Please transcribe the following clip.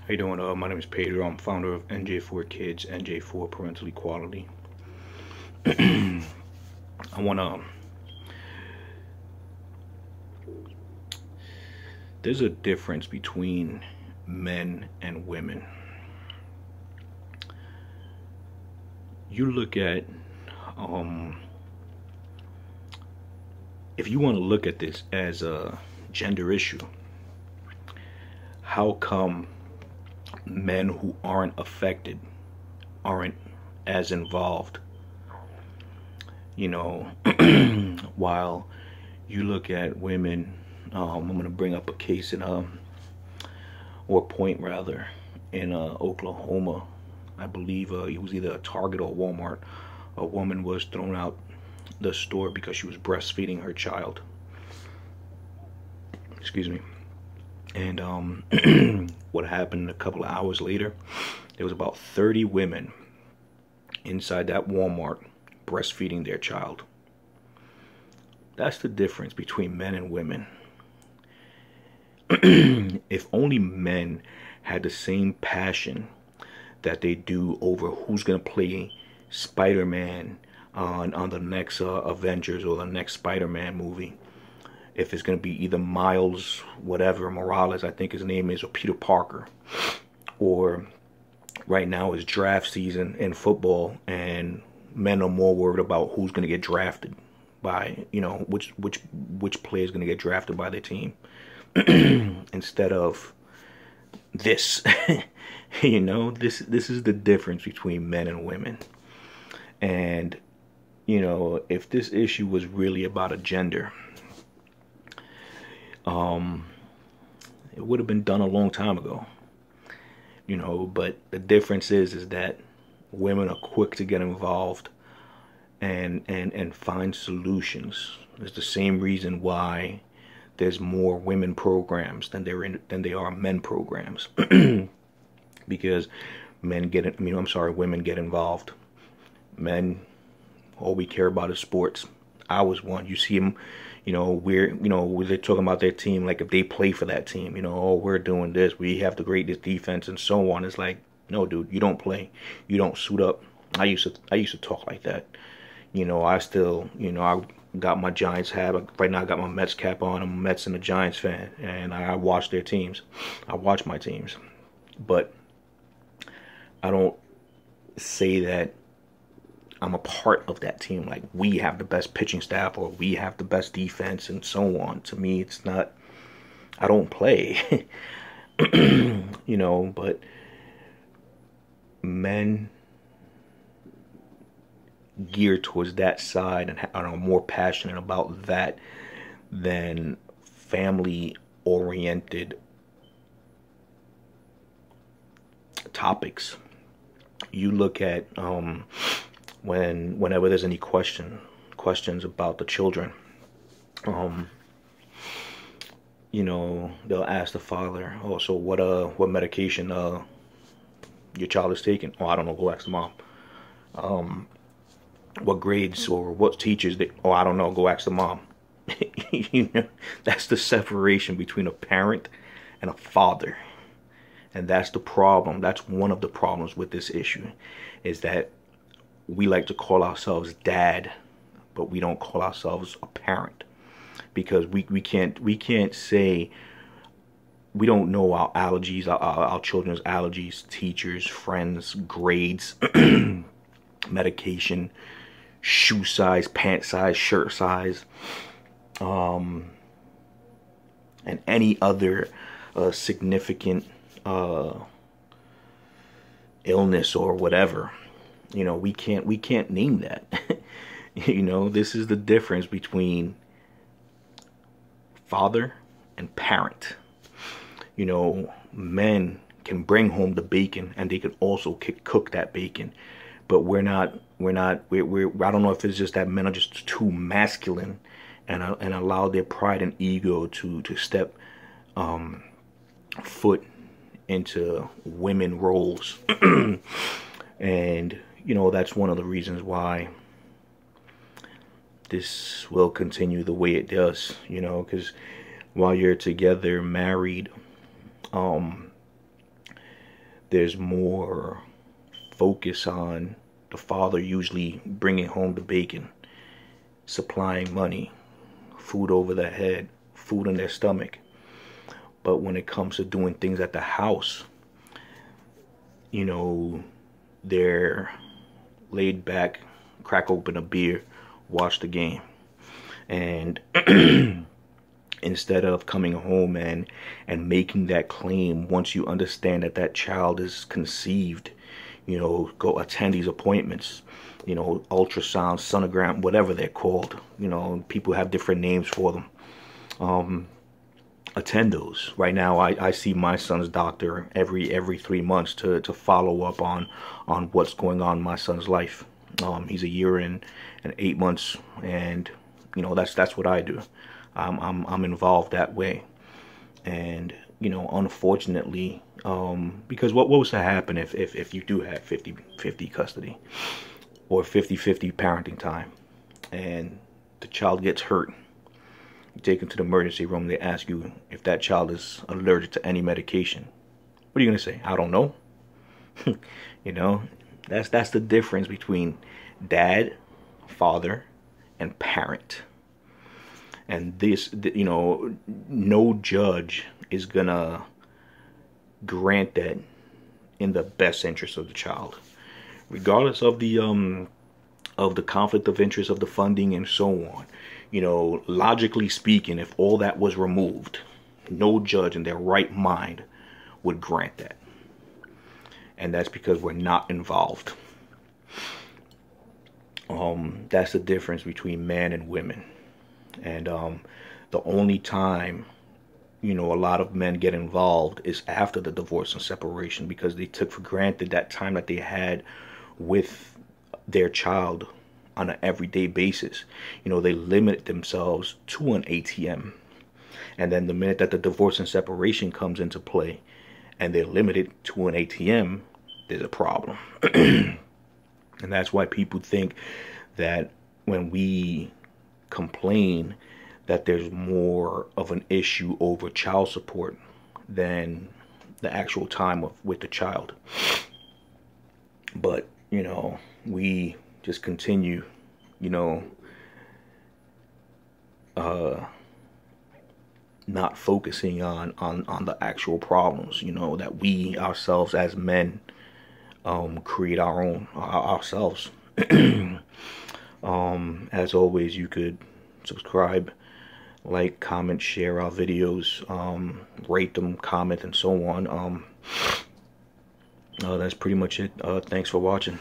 How you doing? My name is Pedro. I'm founder of NJ4 Kids, NJ4 Parental Equality. I wanna. There's a difference between men and women. You look at, um, if you want to look at this as a gender issue, how come men who aren't affected aren't as involved? You know, while you look at women, I'm gonna bring up a case in or a point rather, in Oklahoma. I believe it was either a Target or Walmart. A woman was thrown out the store because she was breastfeeding her child. Excuse me. And what happened a couple of hours later? There was about 30 women inside that Walmart breastfeeding their child. That's the difference between men and women. If only men had the same passion that they do over who's going to play Spider-Man on the next Avengers or the next Spider-Man movie. If it's going to be either Miles, whatever, Morales, I think his name is, or Peter Parker. Or right now is draft season in football, and men are more worried about who's going to get drafted by, which player is going to get drafted by their team. Instead of this. This is the difference between men and women. And if this issue was really about a gender, it would have been done a long time ago. But the difference is that women are quick to get involved and find solutions. It's the same reason why there's more women programs than there are men programs. Because women get involved. Men, all we care about is sports. I was one. You see them, they're talking about their team like if they play for that team. Oh, we're doing this. We have the greatest defense and so on. It's like, no, dude, you don't play. You don't suit up. I used to talk like that. I still, I got my Giants hat. Right now I got my Mets cap on. I'm a Mets and a Giants fan, and I watch their teams. I watch my teams. But I don't say that I'm a part of that team. Like, we have the best pitching staff or we have the best defense and so on. To me, it's not, I don't play. But men geared towards that side and are more passionate about that than family oriented topics. You look at whenever there's any questions about the children, they'll ask the father, oh, so what medication your child is taking? Oh, I don't know, go ask the mom. What grades or what teachers oh, I don't know, go ask the mom. That's the separation between a parent and a father. And that's the problem. That's one of the problems with this issue, is that we like to call ourselves dad, but we don't call ourselves a parent, because we can't say, we don't know our allergies, our children's allergies, teachers, friends, grades, medication, shoe size, pant size, shirt size, and any other significant illness or whatever. We can't name that. This is the difference between father and parent. Men can bring home the bacon and they can also cook that bacon, but we're not I don't know if it's just that men are just too masculine and allow their pride and ego to step foot into women roles. And that's one of the reasons why this will continue the way it does, because while you're together married, there's more focus on the father usually bringing home the bacon, supplying money, food over their head, food in their stomach. But when it comes to doing things at the house, you know, they're laid back, crack open a beer, watch the game. And instead of coming home and making that claim, once you understand that that child is conceived, you know, go attend these appointments, you know, ultrasound, sonogram, whatever they're called. You know, people have different names for them. Attend those. Right now, I see my son's doctor every 3 months to follow up on what's going on in my son's life. He's a year and 8 months, and you know, that's what I do. I'm involved that way. And you know, unfortunately, because what was to happen if you do have 50-50 custody or 50-50 parenting time, and the child gets hurt, you take him to the emergency room, they ask you if that child is allergic to any medication. What are you gonna say? I don't know. You know, that's the difference between dad, father, and parent. And this, you know, no judge is gonna grant that in the best interest of the child, regardless of the conflict of interest, of the funding, and so on. You know, logically speaking, if all that was removed, no judge in their right mind would grant that. And that's because we're not involved. That's the difference between men and women. And the only time, you know, a lot of men get involved is after the divorce and separation, because they took for granted that time that they had with their child on an everyday basis. You know, they limit themselves to an ATM. And then the minute that the divorce and separation comes into play and they're limited to an ATM, there's a problem. And that's why people think that when we complain that there's more of an issue over child support than the actual time with the child. But, you know, we just continue, you know, not focusing on the actual problems, you know, that we ourselves as men create ourselves. As always, you could subscribe, like, comment, share our videos, rate them, comment, and so on. That's pretty much it. Thanks for watching.